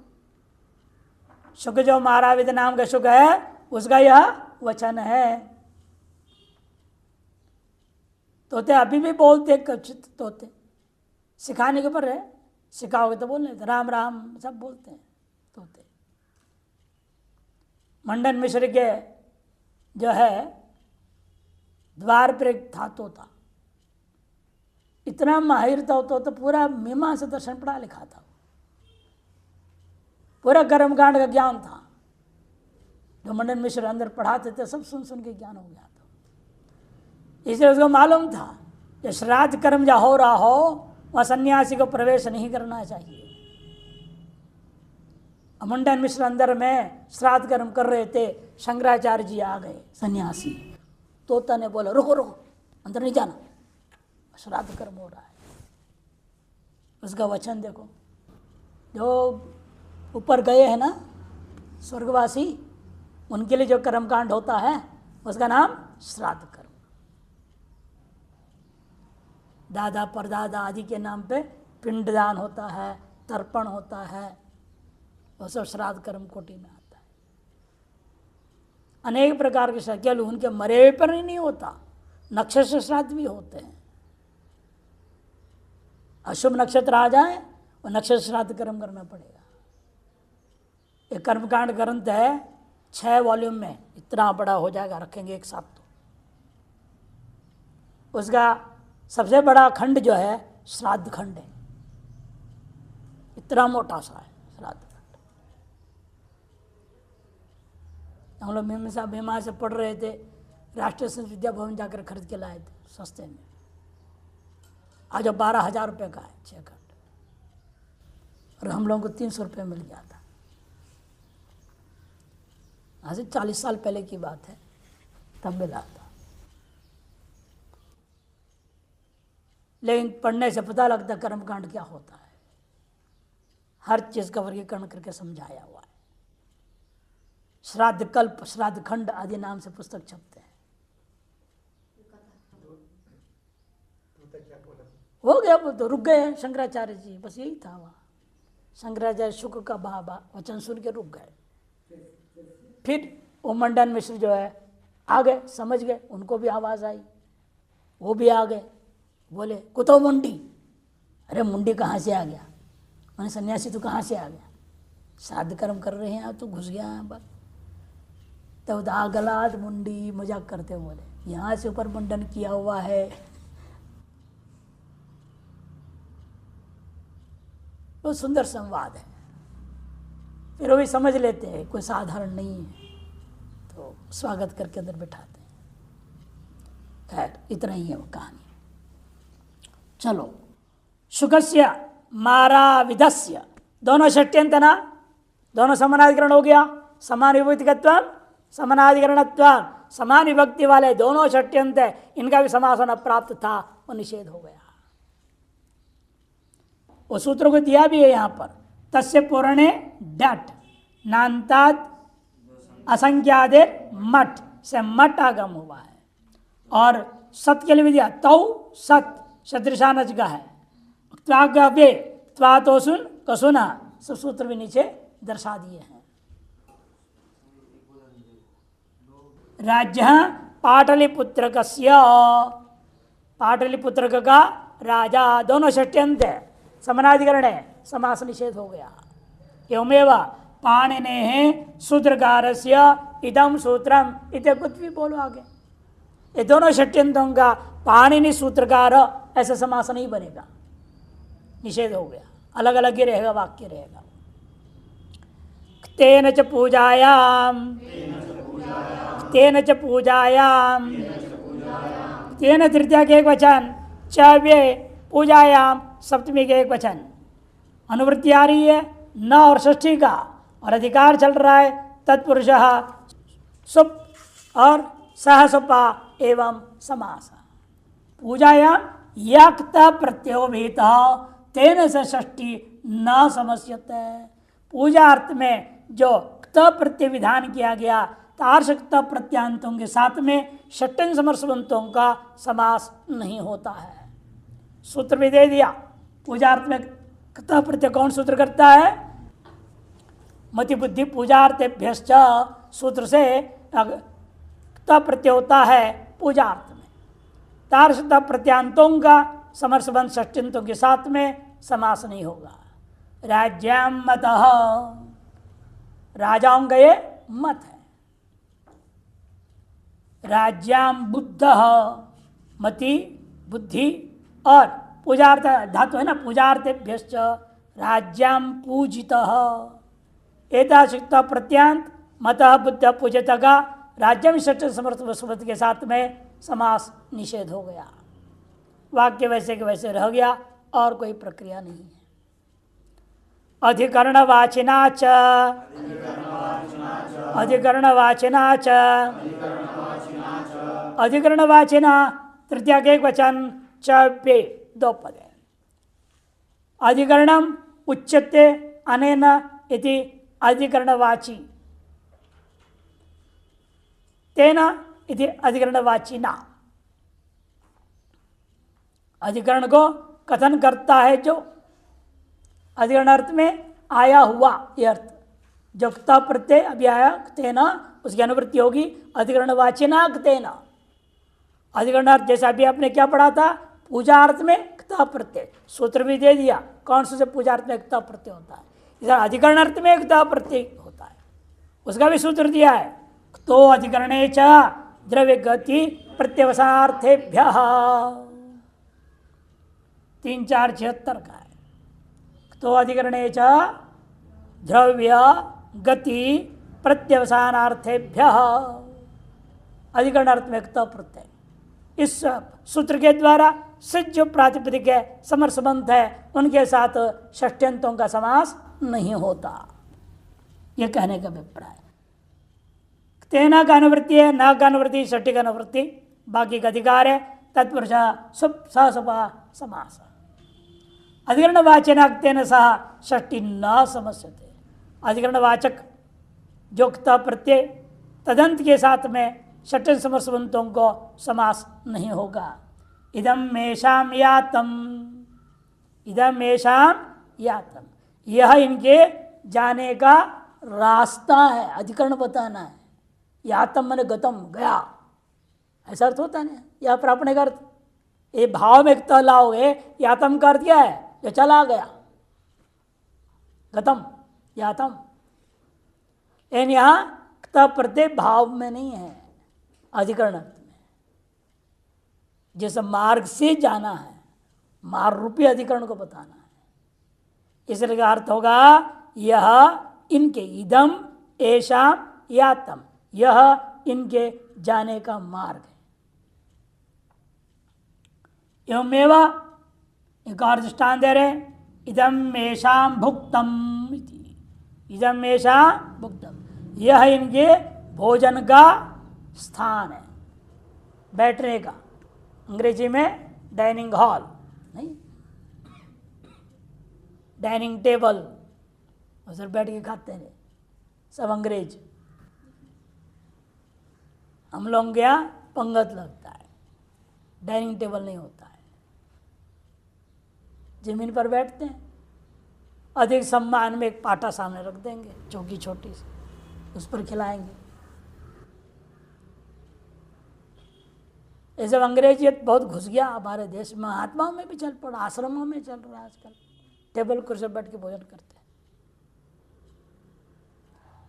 शुक जो माराविद नाम का शुक है उसका यह वचन है। तोते अभी भी बोलते कुछ तोते, सिखाने के ऊपर है, सिखाओगे तो बोलने, राम राम सब बोलते हैं तोते। मंडन मिश्र के जो है द्वार पर एक था तोता, इतना माहिर था तो पूरा मीमांसा दर्शन पढ़ा लिखा था, पूरा कर्मकांड का ज्ञान था। जो मंडन मिश्र अंदर पढ़ाते थे सब सुन सुन के ज्ञान हो गया था। इसलिए उसको मालूम था कि श्राद्ध कर्म जहाँ हो रहा हो वह सन्यासी को प्रवेश नहीं करना चाहिए। मंडन मिश्र अंदर में श्राद्ध कर्म कर रहे थे, शंकराचार्य जी आ गए सन्यासी, तोता ने बोला रुको रुको अंदर नहीं जाना, श्राद्ध कर्म हो रहा है। उसका वचन देखो, जो ऊपर गए हैं ना स्वर्गवासी, उनके लिए जो कर्मकांड होता है उसका नाम श्राद्ध कर्म। दादा परदादा आदि के नाम पे पिंडदान होता है, तर्पण होता है, वो सब श्राद्ध कर्म कोटि में आता है। अनेक प्रकार के श्राद्ध, केवल उनके मरे हुए पर ही नहीं होता, नक्षत्र श्राद्ध भी होते हैं। अशुभ नक्षत्र आ जाए वो नक्षत्र श्राद्ध कर्म करना पड़ेगा। एक कर्मकांड ग्रंथ है 6 वॉल्यूम में, इतना बड़ा हो जाएगा, रखेंगे एक साथ तो। उसका सबसे बड़ा खंड जो है श्राद्ध खंड है, इतना मोटा सा है श्राद्ध खंड। हम लोग बीमा से पढ़ रहे थे, राष्ट्रीय संस्कृत विद्या भवन जाकर खरीद के लाए थे सस्ते में। आज 12,000 रुपये का है 6 खंड, और हम लोगों को 300 रुपये मिल गया था। आज से 40 साल पहले की बात है, तब मिला था। लेकिन पढ़ने से पता लगता कर्मकांड क्या होता है, हर चीज का वर्गीकरण करके समझाया हुआ है। श्राद्ध कल्प, श्राद्ध खंड आदि नाम से पुस्तक छपते हैं। हो गया वो तो, रुक गए शंकराचार्य जी, बस यही था वहाँ। शंकराचार्य शुक का बाबा वचन सुन के रुक गए। फिर वो मंडन मिश्र जो है आ गए, समझ गए, उनको भी आवाज़ आई, वो भी आ गए, बोले कुतो मुंडी। अरे मुंडी कहाँ से आ गया? मैंने सन्यासी तो कहाँ से आ गया? श्राद्ध कर्म कर रहे हैं तो घुस गया यहाँ पर। तब दागलाद मुंडी मजाक करते बोले, यहाँ से ऊपर मुंडन किया हुआ है। तो सुंदर संवाद है। फिर वो भी समझ लेते हैं कोई साधारण नहीं है, तो स्वागत करके अंदर बिठाते हैं। खैर इतना ही है वो कहानी। चलो, शुकस्य माराविदस्य, दोनों षट्यंत ना, दोनों समानाधिकरण हो गया। समान विभक्तिकत्वम समानाधिकरणत्वम, समान विभक्ति वाले दोनों षट्यंत है, इनका भी समास होना प्राप्त था, वो निषेध हो गया। वो सूत्र को दिया भी है यहाँ पर, तस्य पूर्णे डट नान्ताद असंख्यादे मठ से मठ आगम हुआ है। और सत के लिए भी दिया, तौ सत सदृशानज का है। त्वागव्य त्वा तो सुन कसुना, सब सूत्र भी नीचे दर्शा दिए हैं। राज्य पाटलिपुत्रकस्य, पाटलिपुत्रक का राजा, दोनों षष्ट्यंत है, समानाधिकरण है, समास निषेध हो गया। एवमेव पाणिनेः सूत्रकारस्य इदं सूत्रम, इतने कुछ भी बोलो आगे, ये दोनों षष्ट्यंतों का पाणिनि सूत्रकार ऐसा समास नहीं बनेगा, निषेध हो गया, अलग अलग ही रहेगा, वाक्य रहेगा। तेन च पूजायाम, तेन च पूजायाम, तेन तृतीया के एक वचन, च वे पूजायाम सप्तमी के एक वचन, अनुवृत्ति आ रही है न और षष्ठी का, और अधिकार चल रहा है तत्पुरुष सुप और सह सुपा एवं समास। पूजायाम यक्त प्रत्योभित तेन से षष्ठी न समस्यते, पूजा अर्थ में जो क्त प्रत्यय विधान किया गया, तार्शक्त प्रत्यांतों के साथ में षट्टन समर्सवंतों का समास नहीं होता है। सूत्र भी दे दिया, पूजा अर्थ में क्त प्रत्यय कौन सूत्र करता है? मति बुद्धि पूजार्थेभ्यश्च सूत्र से क्त प्रत्यय होता है पूजा अर्थ में, तार्शक्त प्रत्यांतों का समर्सबंध षष्ट्यंतों के साथ में समास नहीं होगा। राज्याम मतः, राजाओं का ये मत है। राज्याम बुद्धः, मति बुद्धि और पूजार्थ धातु है ना, पूजार्थेभ्यश्च राज्याम पूजितः, एताशिक्त प्रत्यांत मतः बुद्ध पूजित का राज्यम षष्ठ समर्थ वसुमत के साथ में समास निषेध हो गया। वाक्य वैसे के वैसे रह गया और कोई प्रक्रिया नहीं है। अधिकरणवाचिना च, अधिकरणवाचिना च, अधिकरणवाचिना तृतीया के एक वचन, च पे दो पद है। अधिकरणम उच्यते अनेन इति अधिकरणवाची, तेना इति अधिकरणवाचिना, अधिकरण को कथन करता है जो, अधिकरण अर्थ में आया हुआ ये अर्थ, जो क्ता प्रत्यय अभी आया तेना, उसकी अनुवृत्ति होगी अधिकरणवाचिना तेना। अधिकरण अर्थ जैसे अभी आपने क्या पढ़ा था, पूजा अर्थ में क्ता प्रत्यय, सूत्र भी दे दिया कौन से पूजा अर्थ में क्ता प्रत्यय होता है, इधर अधिकरण अर्थ में क्ता प्रत्यय होता है, उसका भी सूत्र दिया है। तो अधिकरणे च द्रव्य गति प्रत्यवसानार्थेभ्य, 3-4-76 का है। तो अधिकरणे च द्रव्य गति प्रत्यवसानार्थेभ्य, अधिकरण अर्थ में क्ता प्रत्यय। इस सूत्र के द्वारा सिद्ध जो प्रातिपदिक है, समरसबंध है, उनके साथ षष्ट्यंतों का समास नहीं होता, यह कहने का अभिप्राय। तेना का अनुवृत्ति है, ना का अनुवृत्ति, षष्ठी का अनुवृत्ति, बाकी का अधिकार है तत्पुरुष सुप ससुपा समास। अधिकरण वाचनाक तेन सह षष्ठी न समस्यते, अधिकरण वाचक जो क्ता प्रत्यय तदंत के साथ में षट्टन समरसबंतों को समास नहीं होगा। इदम मेषाम यातम, इदम मेषाम यातम, यह इनके जाने का रास्ता है, अधिकरण बताना है। यातम मैंने गतम गया, ऐसा अर्थ होता है। या प्रापणे का अर्थ, ये भाव में क्ता लाओगे, यातम का अर्थ क्या है? जो चला गया, गतम यातम। यानी यहां क्ता प्रत्यय भाव में नहीं है, अधिकरण अर्थ में। जैसे मार्ग से जाना है, मार्ग रूपी अधिकरण को बताना है, इसलिए का अर्थ होगा यह इनके, इदम एषाम यातम, यह इनके जाने का मार्ग है। एवमेव एक और दृष्टांत दे रहे, इदम मेषाम भुक्तम, इदम मेषाम भुक्तम, यह इनके भोजन का स्थान है, बैठने का, अंग्रेजी में डाइनिंग हॉल नहीं, डाइनिंग टेबल, उधर बैठ के खाते हैं सब अंग्रेज। हम लोग क्या पंगत लगता है, डाइनिंग टेबल नहीं होता है, जमीन पर बैठते हैं, अधिक सम्मान में एक पाटा सामने रख देंगे, चौकी छोटी सी, उस पर खिलाएंगे। ये सब अंग्रेजियत बहुत घुस गया हमारे देश में, महात्माओं में भी चल पड़ा, आश्रमों में चल रहा है आजकल, टेबल कुर्सी बैठ के भोजन करते हैं,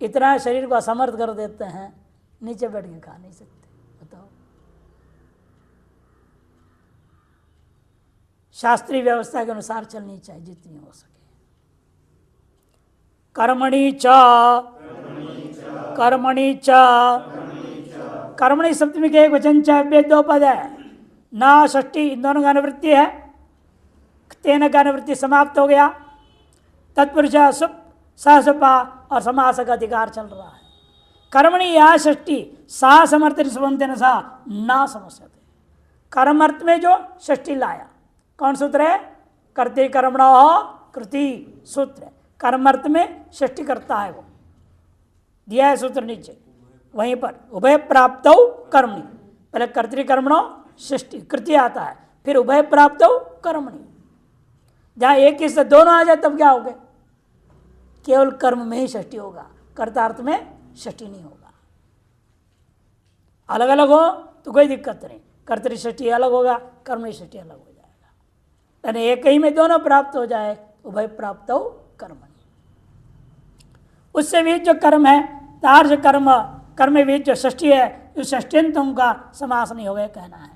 इतना शरीर को असमर्थ कर देते हैं, नीचे बैठ के खा नहीं सकते। बताओ, शास्त्रीय व्यवस्था के अनुसार चलनी चाहिए जितनी हो सके। कर्मणि च, कर्मणि च, कर्मणि सप्तमी के एक वचन च दो पद है, न षष्ठी, इन दोनों का अनुवृत्ति है, तेन का अनुवृत्ति समाप्त हो गया, तत्पुरुष सुप सहसपा और समास का अधिकार चल रहा है। कर्मणि या षष्ठी सा समर्थ सुबंधन सा ना समस्यते, कर्म अर्थ में जो षष्ठी लाया, कौन सूत्र है? कर्ते कर्मणो कृति सूत्र है, कर्म अर्थ में षष्ठी करता है, वो दिया है सूत्र नीचे, वहीं पर उभय प्राप्त कर्मणि, पहले कर्तृकर्मणो षष्ठी कृति आता है, फिर उभय प्राप्त कर्मणि, जहां एक ही से दोनों आ जाए तब क्या हो गए? केवल कर्म में ही षष्ठी होगा, कर्तार्थ में षष्ठी नहीं होगा। अलग अलग हो तो कोई दिक्कत नहीं, कर्तरी षष्ठी अलग होगा, कर्मणि षष्ठी अलग हो जाएगा, यानी एक ही में दोनों प्राप्त हो जाए, उभय प्राप्त हो कर्मणि। उससे भी जो कर्म है, तार्ज कर्म, कर्म भी जो षष्ठी है, जो षष्ठ्यंतों का समास नहीं हो गया कहना है।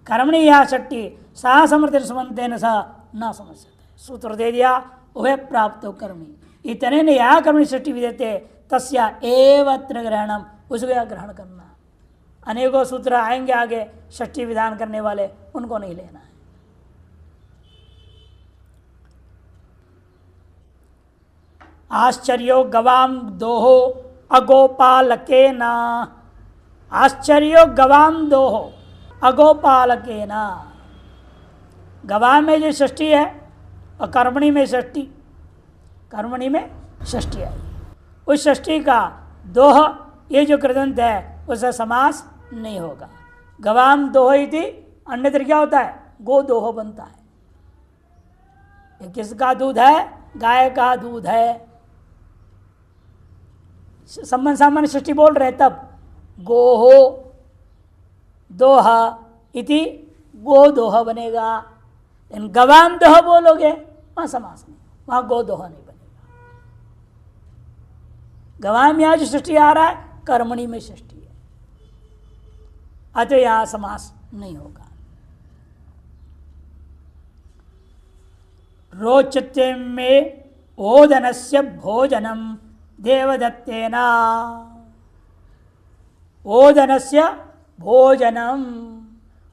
कर्मणि या षष्ठी सा समर्थ सुमंतेन सा न समस्या, सूत्र दे दिया, उभय प्राप्त हो कर्मणि, इतने ने या कर्मणि षष्ठी विधेयते तस्या एव अत्र ग्रहणम, उसको ग्रहण करना। अनेकों सूत्र आएंगे आगे षष्ठी विधान करने वाले, उनको नहीं लेना है। आश्चर्यो गवाम दोहो अगोपालके न, आश्चर्यो गवाम दोहो अगोपालके न, गवाम में जो षष्ठी है और कर्मणि में षष्ठी, कर्मणि में षष्ठी आई, उस षष्ठी का दोह ये जो कृदंत है उसका समास नहीं होगा। गवाम दोह इति अन्यत्र क्या होता है? गो दोह बनता है। ये किसका दूध है? गाय का दूध है। संबंध सामान्य षष्ठी बोल रहे तब गोहो दोह इति गो दोह बनेगा, लेकिन गवाम दोह बोलोगे वहां समास नहीं, वहां गो दोह नहीं बनेगा। गवाम यहां जो षष्ठी आ रहा है कर्मणि में षष्ठी है, अतः यहां समास नहीं होगा। रोचते में ओदनस्य भोजनम देवदत्तेना, ओदनस्य भोजनम,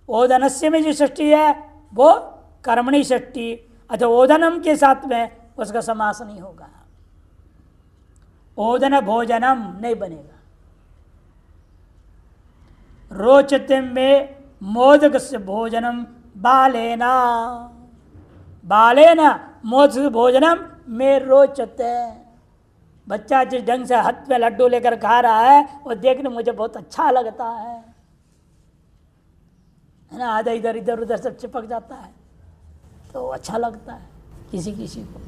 ओदनस्य में जो षष्ठी है वो कर्मणि षष्ठी, अतः ओदनम के साथ में उसका समास नहीं होगा, ओदन भोजनम नहीं बनेगा। रोचते में मोदक से भोजनम बालेना, बालेना मोदक भोजनम में रोचते, बच्चा जिस ढंग से हाथ में लड्डू लेकर खा रहा है वो देखने मुझे बहुत अच्छा लगता है ना, आधा इधर इधर उधर सब चिपक जाता है तो अच्छा लगता है किसी किसी को।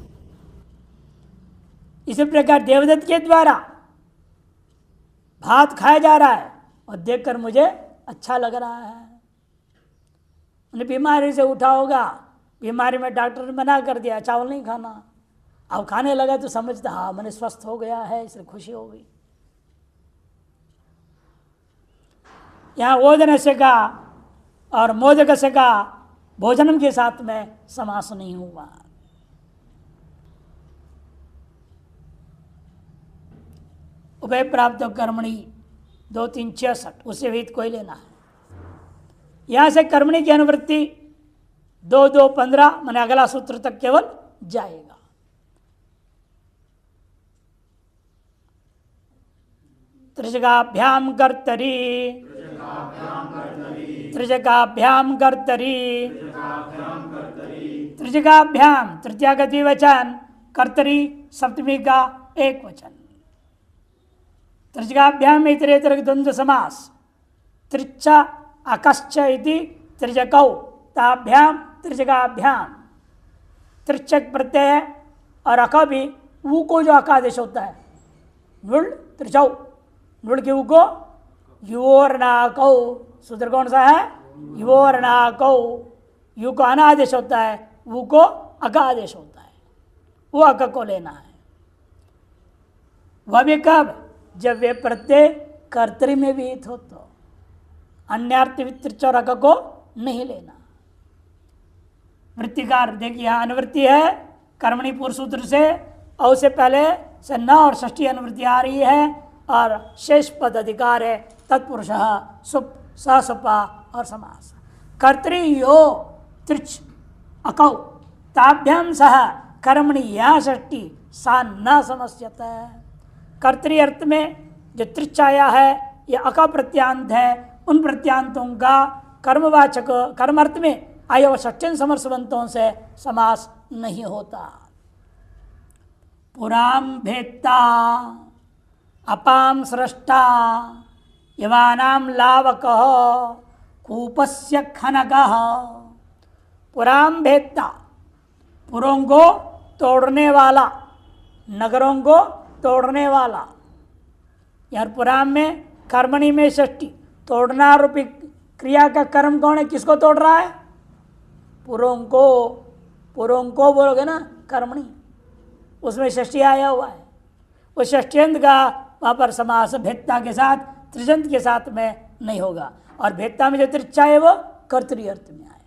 इसी प्रकार देवदत्त के द्वारा भात खाया जा रहा है और देखकर मुझे अच्छा लग रहा है। उन्हें बीमारी से उठा होगा, बीमारी में डॉक्टर ने मना कर दिया चावल नहीं खाना, अब खाने लगा तो समझता हाँ मैंने स्वस्थ हो गया है, इसलिए खुशी हो गई। यहाँ ओदन से का और मोदक से का भोजनम के साथ में समास नहीं हुआ। उभय प्राप्त कर्मणि 2 3 66 उससे विहित कोई लेना है। यहां से कर्मणि की अनुवृत्ति 2 2 15 माने अगला सूत्र तक केवल जाएगा। त्रिजगाभ्याम कर्तरी, त्रिजगाभ्याम कर्तरी, त्रिजगाभ्याम तृतीया का द्विवचन, कर्तरी सप्तमी का एक वचन। त्रिजगाभ्याम में इतरेतर द्वंद्व समास, त्रिच्छ अकश्च इति त्रिजकौ ताभ्याम त्रिजगाभ्याम, त्रिचक प्रत्यय और अक भी ऊ को जो अकादेश होता है, नुल त्रिचौ, नुल के ऊ को योर नाकौ, सूत्र कौन सा है? युवोर्णाकौ, यू को अनादेश होता है, वो को अका आदेश होता है, वो अक को लेना है। वह भी कब, जब वे प्रत्यय कर्तरी में विहित हो तो, अन्यार्थ वित्त और अक को नहीं लेना। वृत्तिकार देखिए यहाँ अनुवृत्ति है कर्मणि पूर्व सूत्र से, औ से पहले से न और षष्ठी अनुवृत्ति आ रही है और शेष पद अधिकार है तत्पुरुष सुप ससुपा और समास। कर्तरी यो त्रिच अकौ ताभ्याम सह कर्मणि या षष्ठी सा न समस्यत है। कर्तरी अर्थ में जो त्रिच आया है यह अका प्रत्यांत है, उन प्रत्यांतों का कर्मवाचक कर्म अर्थ में आया षष्ठ्यन समर्सवंतों से समास नहीं होता। पुराम भेत्ता अपाम सृष्टा यवानाम लावकः कूपस्य खनकः। पुराम भेत्ता, पुरों को तोड़ने वाला, नगरों को तोड़ने वाला। यार पुराम में कर्मणि में षष्ठी, तोड़ना रूपी क्रिया का कर्म कौन है, किसको तोड़ रहा है? पुरों को, पुरों को बोलोगे ना कर्मणि, उसमें षष्ठी आया हुआ है। वो षष्ठ्यंत का वहाँ पर समास भेत्ता के साथ त्रिजंत के साथ में नहीं होगा, और भेत्ता में जो त्रिच्चा है वो कर्तरी अर्थ में आया।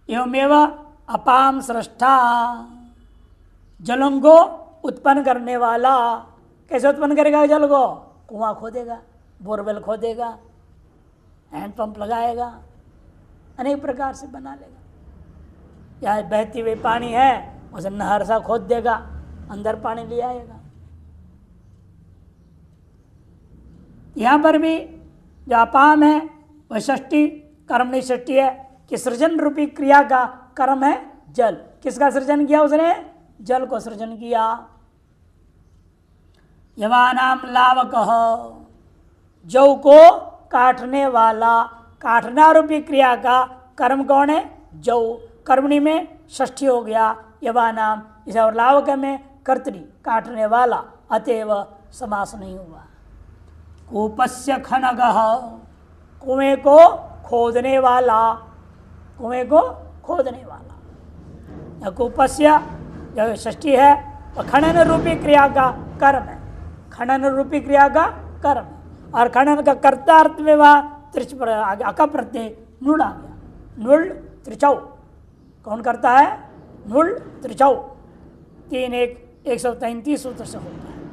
एवमेव अपाम सृष्टा, जलों को उत्पन्न करने वाला। कैसे उत्पन्न करेगा जल को? कुआं खोदेगा, बोरवेल खोदेगा, हैंडपंप लगाएगा, अनेक प्रकार से बना लेगा। या बहती हुई पानी है उसे नहर सा खोद देगा, अंदर पानी ले आएगा। यहाँ पर भी जो अपाम है वह षष्ठी कर्मणि षष्ठी है कि सृजन रूपी क्रिया का कर्म है जल। किसका सृजन किया उसने? जल को सृजन किया। यवानाम लावकः, जौ को काटने वाला, काटना रूपी क्रिया का कर्म कौन है? जौ। कर्मणि में षष्ठी हो गया यवानाम, इसे और लावक में कर्तरी काटने वाला, अतएव समास नहीं हुआ। कूपस्य खनगः, कुएं को खोदने वाला, कुएं को खोदने वाला। कूपस्य जो षष्ठी है वह खनन रूपी क्रिया का कर्म है, खनन रूपी क्रिया का कर्म है। और खनन का कर्ता अर्थ में वह त्रिच अका प्रत्यय नुड़ आ गया। नुड़ त्रिचौ कौन करता है? नुड़ त्रिचौ 3 1 133 सूत्र से होता है।